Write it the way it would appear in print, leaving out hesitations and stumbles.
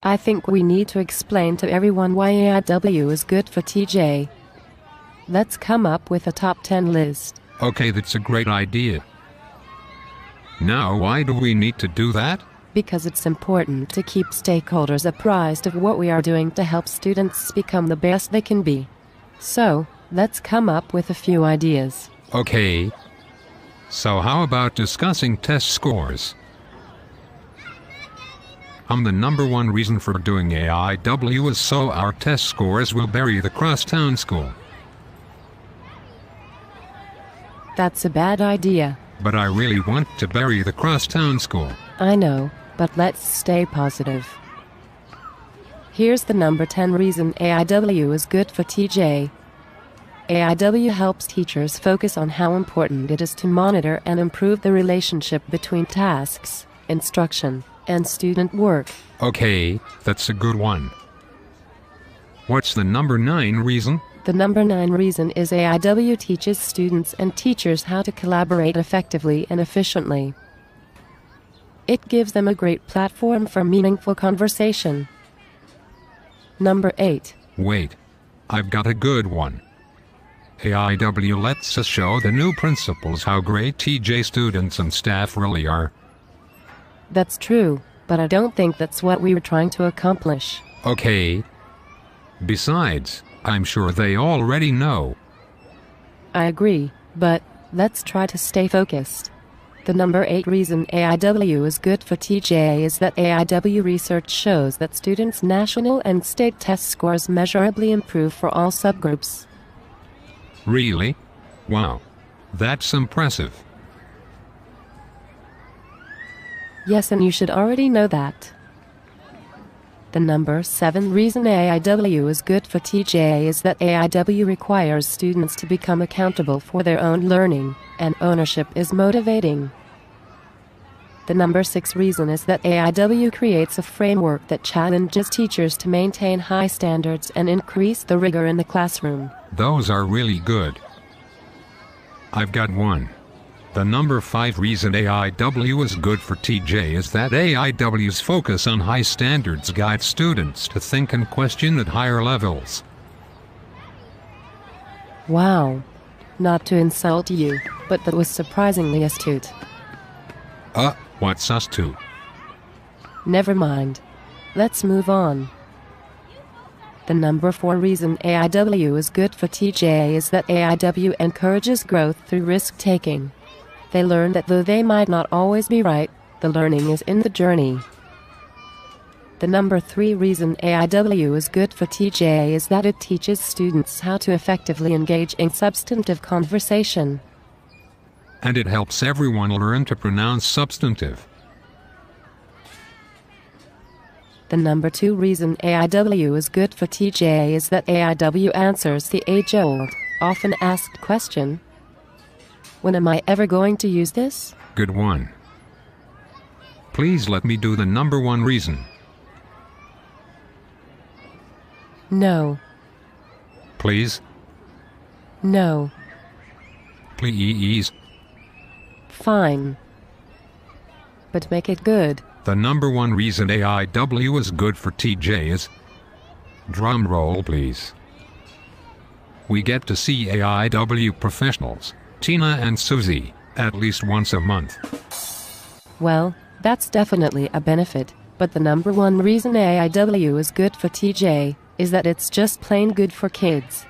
I think we need to explain to everyone why AIW is good for TJ. Let's come up with a top 10 list. Okay, that's a great idea. Now, why do we need to do that? Because it's important to keep stakeholders apprised of what we are doing to help students become the best they can be. So, let's come up with a few ideas. Okay. So how about discussing test scores? The number one reason for doing AIW is so our test scores will bury the crosstown school. That's a bad idea. But I really want to bury the crosstown school. I know, but let's stay positive. Here's the number 10 reason AIW is good for TJ. AIW helps teachers focus on how important it is to monitor and improve the relationship between tasks, instruction, and student work. Okay, that's a good one. What's the number 9 reason? The number 9 reason is AIW teaches students and teachers how to collaborate effectively and efficiently. It gives them a great platform for meaningful conversation. Number 8. Wait. I've got a good one. AIW lets us show the new principals how great TJ students and staff really are. That's true, but I don't think that's what we were trying to accomplish. Okay. Besides, I'm sure they already know. I agree, but let's try to stay focused. The number 8 reason AIW is good for TJ is that AIW research shows that students' national and state test scores measurably improve for all subgroups. Really? Wow. That's impressive. Yes, and you should already know that. The number 7 reason AIW is good for TJ is that AIW requires students to become accountable for their own learning, and ownership is motivating. The number 6 reason is that AIW creates a framework that challenges teachers to maintain high standards and increase the rigor in the classroom. Those are really good. I've got one. The number 5 reason AIW is good for TJ is that AIW's focus on high standards guides students to think and question at higher levels. Wow. Not to insult you, but that was surprisingly astute. What's astute? Never mind. Let's move on. The number 4 reason AIW is good for TJ is that AIW encourages growth through risk-taking. They learn that though they might not always be right, the learning is in the journey. The number 3 reason AIW is good for TJ is that it teaches students how to effectively engage in substantive conversation. And it helps everyone learn to pronounce substantive. The number 2 reason AIW is good for TJ is that AIW answers the age-old, often asked question, when am I ever going to use this? Good one. Please let me do the number 1 reason. No. Please? No. Please? Fine. But make it good. The number 1 reason AIW is good for TJ is... Drum roll, please. We get to see AIW professionals, Tina and Susie, at least once a month. Well, that's definitely a benefit, but the number 1 reason AIW is good for TJ is that it's just plain good for kids.